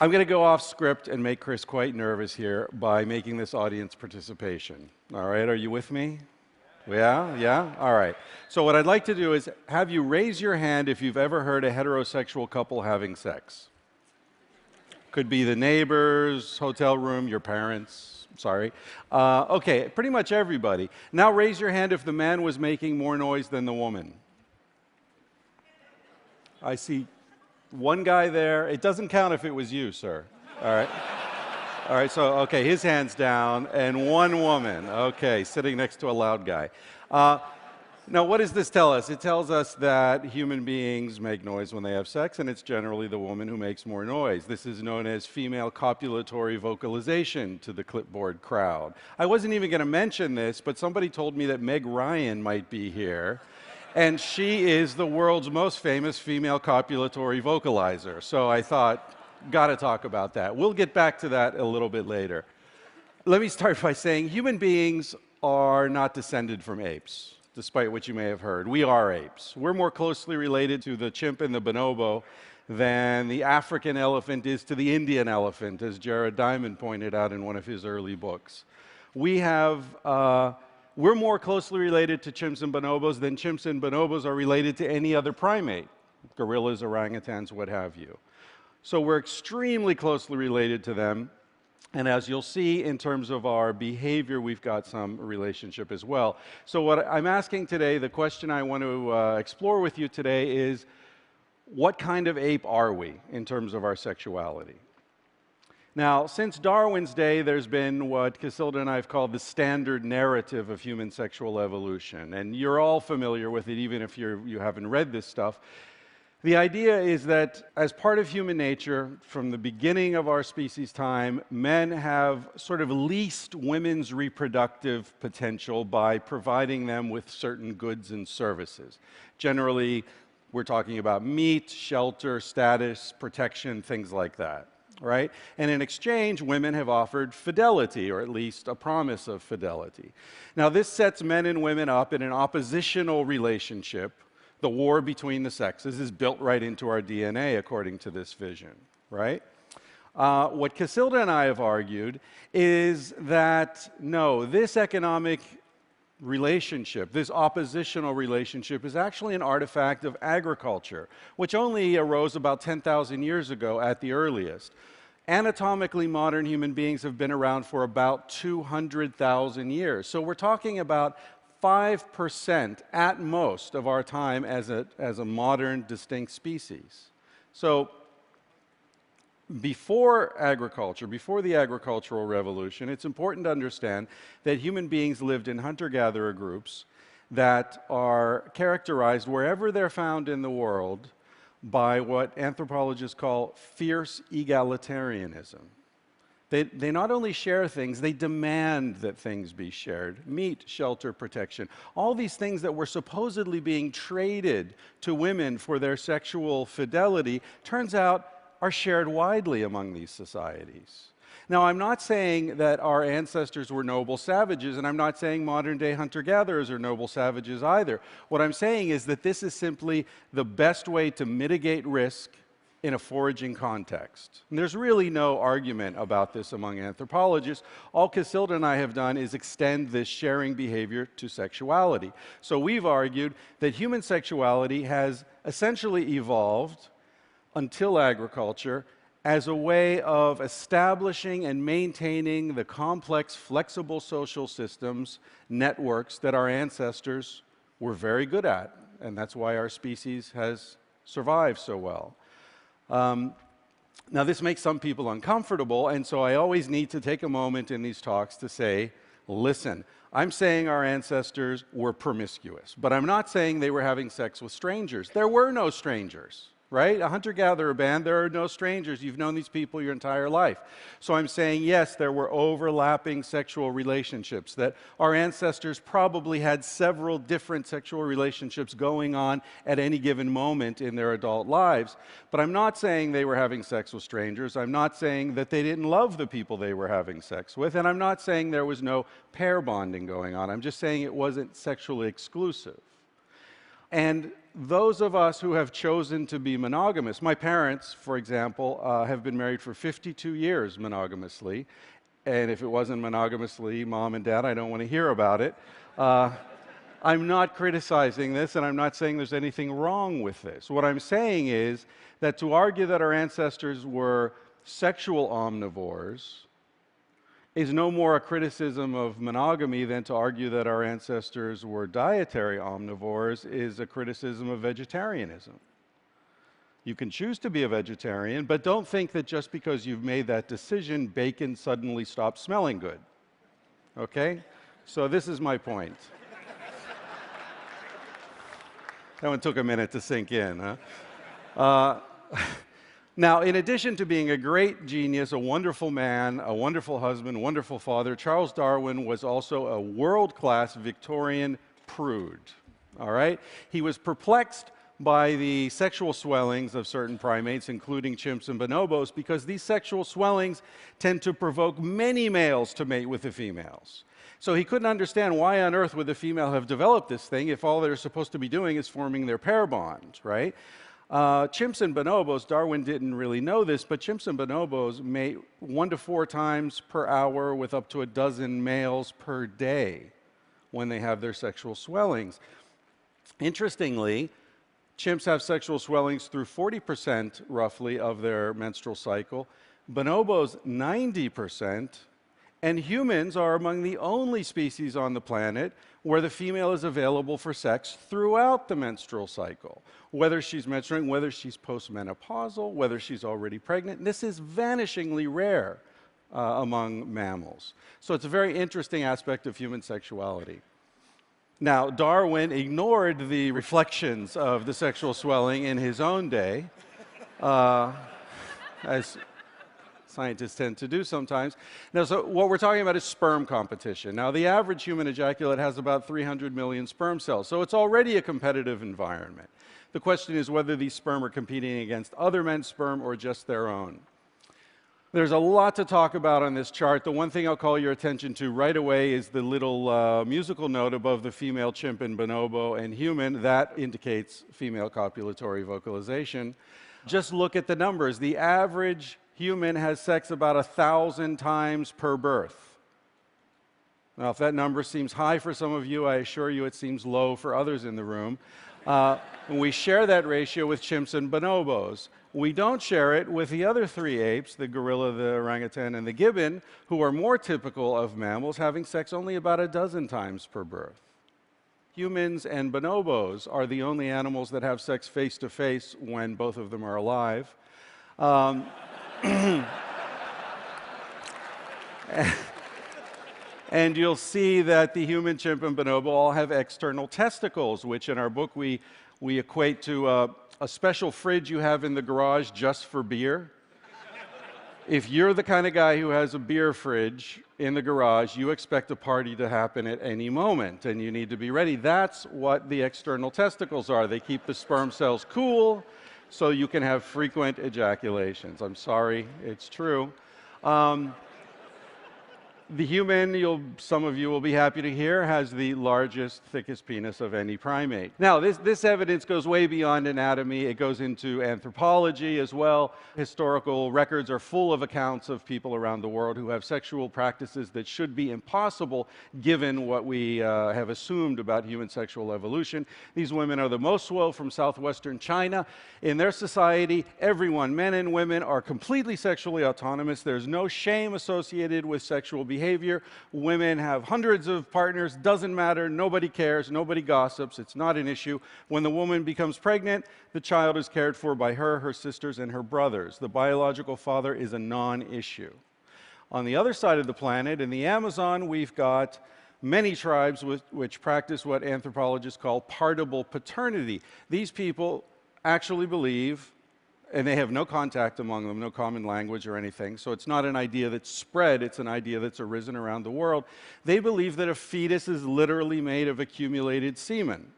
I'm going to go off script and make Chris quite nervous here by making this audience participation. All right, are you with me? Yeah? Yeah? All right. So what I'd like to do is have you raise your hand if you've ever heard a heterosexual couple having sex. Could be the neighbors, hotel room, your parents, sorry. Okay, pretty much everybody. Now raise your hand if the man was making more noise than the woman. I see one guy there. It doesn't count if it was you, sir. All right. All right, so, okay, his hand's down, and one woman, okay, sitting next to a loud guy. Now, what does this tell us? It tells us that human beings make noise when they have sex, and it's generally the woman who makes more noise. This is known as female copulatory vocalization to the clipboard crowd. I wasn't even going to mention this, but somebody told me that Meg Ryan might be here, and she is the world's most famous female copulatory vocalizer. So I thought, got to talk about that. We'll get back to that a little bit later. Let me start by saying human beings are not descended from apes, despite what you may have heard. We are apes. We're more closely related to the chimp and the bonobo than the African elephant is to the Indian elephant, as Jared Diamond pointed out in one of his early books. We're more closely related to chimps and bonobos than chimps and bonobos are related to any other primate, gorillas, orangutans, what have you. So we're extremely closely related to them. And as you'll see in terms of our behavior, we've got some relationship as well. So what I'm asking today, the question I want to explore with you today is, what kind of ape are we in terms of our sexuality? Now, since Darwin's day, there's been what Casilda and I have called the standard narrative of human sexual evolution. And you're all familiar with it, even if you haven't read this stuff. The idea is that as part of human nature, from the beginning of our species time, men have sort of leased women's reproductive potential by providing them with certain goods and services. Generally, we're talking about meat, shelter, status, protection, things like that, right? And in exchange, women have offered fidelity, or at least a promise of fidelity. Now, this sets men and women up in an oppositional relationship. The war between the sexes is built right into our DNA, according to this vision, right? What Casilda and I have argued is that, no, this economic relationship, this oppositional relationship, is actually an artifact of agriculture, which only arose about 10,000 years ago at the earliest. Anatomically, modern human beings have been around for about 200,000 years. So we're talking about 5% at most of our time as a modern, distinct species. So before agriculture, before the agricultural revolution, it's important to understand that human beings lived in hunter-gatherer groups that are characterized, wherever they're found in the world, by what anthropologists call fierce egalitarianism. They not only share things, they demand that things be shared. Meat, shelter, protection. All these things that were supposedly being traded to women for their sexual fidelity, turns out are shared widely among these societies. Now, I'm not saying that our ancestors were noble savages, and I'm not saying modern-day hunter-gatherers are noble savages either. What I'm saying is that this is simply the best way to mitigate risk in a foraging context. And there's really no argument about this among anthropologists. All Casilda and I have done is extend this sharing behavior to sexuality. So we've argued that human sexuality has essentially evolved until agriculture as a way of establishing and maintaining the complex, flexible social systems, networks that our ancestors were very good at. And that's why our species has survived so well. Now, this makes some people uncomfortable, and so I always need to take a moment in these talks to say, listen, I'm saying our ancestors were promiscuous, but I'm not saying they were having sex with strangers. There were no strangers. right? A hunter-gatherer band, there are no strangers. You've known these people your entire life. So I'm saying, yes, there were overlapping sexual relationships, that our ancestors probably had several different sexual relationships going on at any given moment in their adult lives. But I'm not saying they were having sex with strangers. I'm not saying that they didn't love the people they were having sex with. And I'm not saying there was no pair bonding going on. I'm just saying it wasn't sexually exclusive. And those of us who have chosen to be monogamous, my parents, for example, have been married for 52 years monogamously, and if it wasn't monogamously, Mom and Dad, I don't want to hear about it. I'm not criticizing this, and I'm not saying there's anything wrong with this. What I'm saying is that to argue that our ancestors were sexual omnivores is no more a criticism of monogamy than to argue that our ancestors were dietary omnivores is a criticism of vegetarianism. You can choose to be a vegetarian, but don't think that just because you've made that decision, bacon suddenly stops smelling good. Okay? So this is my point. That one took a minute to sink in, huh? Now, in addition to being a great genius, a wonderful man, a wonderful husband, wonderful father, Charles Darwin was also a world-class Victorian prude. All right? He was perplexed by the sexual swellings of certain primates, including chimps and bonobos, because these sexual swellings tend to provoke many males to mate with the females. So he couldn't understand why on earth would the female have developed this thing if all they're supposed to be doing is forming their pair bond, right? Chimps and bonobos, Darwin didn't really know this, but chimps and bonobos mate 1 to 4 times per hour with up to a dozen males per day when they have their sexual swellings. Interestingly, chimps have sexual swellings through 40% roughly of their menstrual cycle, bonobos 90%, and humans are among the only species on the planet where the female is available for sex throughout the menstrual cycle. Whether she's menstruating, whether she's postmenopausal, whether she's already pregnant, this is vanishingly rare among mammals. So it's a very interesting aspect of human sexuality. Now, Darwin ignored the reflections of the sexual swelling in his own day, as scientists tend to do sometimes. Now, so what we're talking about is sperm competition. Now, the average human ejaculate has about 300 million sperm cells, so it's already a competitive environment. The question is whether these sperm are competing against other men's sperm or just their own. There's a lot to talk about on this chart. The one thing I'll call your attention to right away is the little musical note above the female chimp and bonobo and human. That indicates female copulatory vocalization. Just look at the numbers. The average human has sex about 1,000 times per birth. Now, if that number seems high for some of you, I assure you it seems low for others in the room. And we share that ratio with chimps and bonobos. We don't share it with the other 3 apes, the gorilla, the orangutan, and the gibbon, who are more typical of mammals, having sex only about 12 times per birth. Humans and bonobos are the only animals that have sex face-to-face when both of them are alive. And you'll see that the human, chimp, and bonobo all have external testicles, which in our book we equate to a special fridge you have in the garage just for beer. If you're the kind of guy who has a beer fridge in the garage, you expect a party to happen at any moment, and you need to be ready. That's what the external testicles are. They keep the sperm cells cool so you can have frequent ejaculations. I'm sorry, it's true. The human, some of you will be happy to hear, has the largest, thickest penis of any primate. Now, this evidence goes way beyond anatomy. It goes into anthropology as well. Historical records are full of accounts of people around the world who have sexual practices that should be impossible given what we have assumed about human sexual evolution. These women are the most swole from southwestern China. In their society, everyone, men and women, are completely sexually autonomous. There's no shame associated with sexual behavior. Women have hundreds of partners, doesn't matter, nobody cares, nobody gossips, it's not an issue. When the woman becomes pregnant, the child is cared for by her, her sisters, and her brothers. The biological father is a non-issue. On the other side of the planet, in the Amazon, we've got many tribes which practice what anthropologists call partible paternity. These people actually believe, and they have no contact among them, no common language or anything, so it's not an idea that's spread, it's an idea that's arisen around the world. They believe that a fetus is literally made of accumulated semen.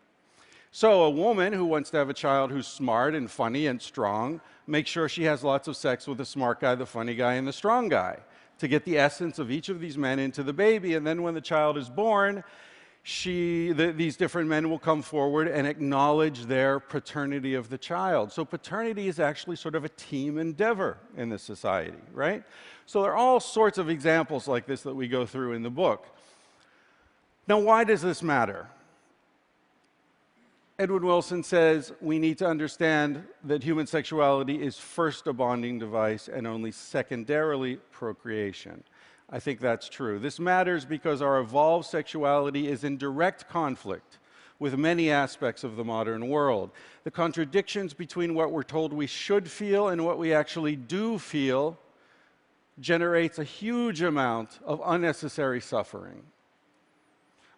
So a woman who wants to have a child who's smart and funny and strong makes sure she has lots of sex with the smart guy, the funny guy, and the strong guy to get the essence of each of these men into the baby, and then when the child is born, these different men will come forward and acknowledge their paternity of the child. So paternity is actually sort of a team endeavor in this society, right? So there are all sorts of examples like this that we go through in the book. Now, why does this matter? Edwin Wilson says we need to understand that human sexuality is first a bonding device and only secondarily procreation. I think that's true. This matters because our evolved sexuality is in direct conflict with many aspects of the modern world. The contradictions between what we're told we should feel and what we actually do feel generates a huge amount of unnecessary suffering.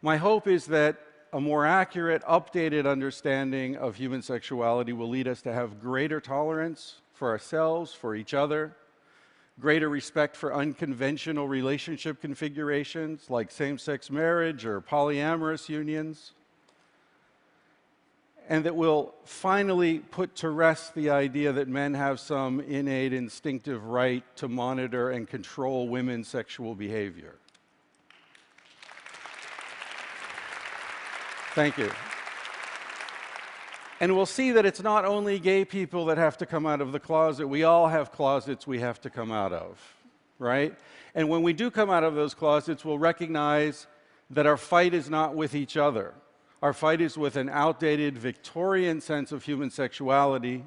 My hope is that a more accurate, updated understanding of human sexuality will lead us to have greater tolerance for ourselves, for each other, greater respect for unconventional relationship configurations like same-sex marriage or polyamorous unions, and that will finally put to rest the idea that men have some innate instinctive right to monitor and control women's sexual behavior. Thank you. And we'll see that it's not only gay people that have to come out of the closet. We all have closets we have to come out of, right? And when we do come out of those closets, we'll recognize that our fight is not with each other. Our fight is with an outdated Victorian sense of human sexuality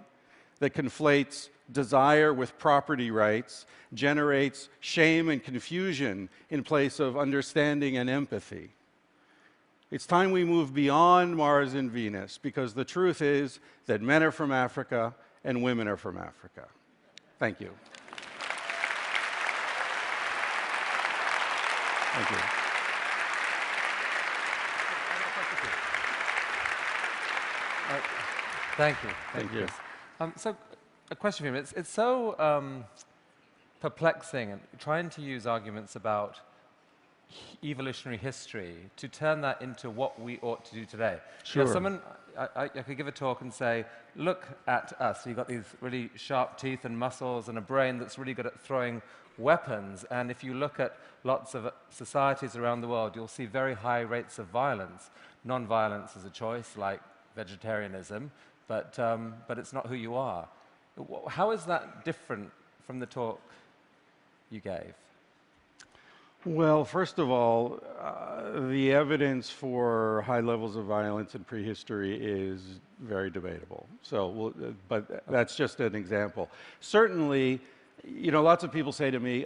that conflates desire with property rights, generates shame and confusion in place of understanding and empathy. It's time we move beyond Mars and Venus, because the truth is that men are from Africa and women are from Africa. Thank you. Thank you. Thank you. Thank you. So, a question for you. It's so perplexing and trying to use arguments about evolutionary history to turn that into what we ought to do today. Sure. You know, I could give a talk and say, look at us. You've got these really sharp teeth and muscles and a brain that's really good at throwing weapons. And if you look at lots of societies around the world, you'll see very high rates of violence. Non-violence is a choice, like vegetarianism, but it's not who you are. How is that different from the talk you gave? Well, first of all, the evidence for high levels of violence in prehistory is very debatable. So, but that's just an example. Certainly, you know, lots of people say to me,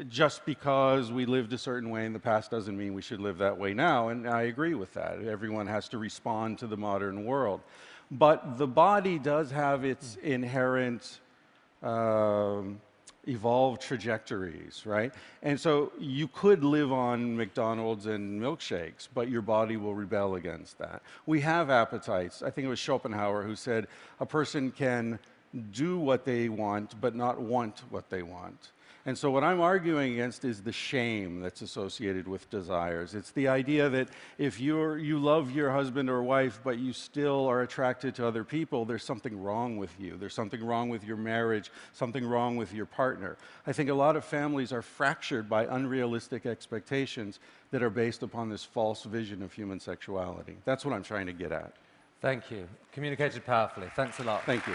just because we lived a certain way in the past doesn't mean we should live that way now, and I agree with that. Everyone has to respond to the modern world. But the body does have its inherent evolved trajectories, right? And so you could live on McDonald's and milkshakes, but your body will rebel against that. We have appetites. I think it was Schopenhauer who said a person can do what they want, but not want what they want. And so what I'm arguing against is the shame that's associated with desires. It's the idea that if you love your husband or wife, but you still are attracted to other people, there's something wrong with you. There's something wrong with your marriage, something wrong with your partner. I think a lot of families are fractured by unrealistic expectations that are based upon this false vision of human sexuality. That's what I'm trying to get at. Thank you. Communicated powerfully. Thanks a lot. Thank you.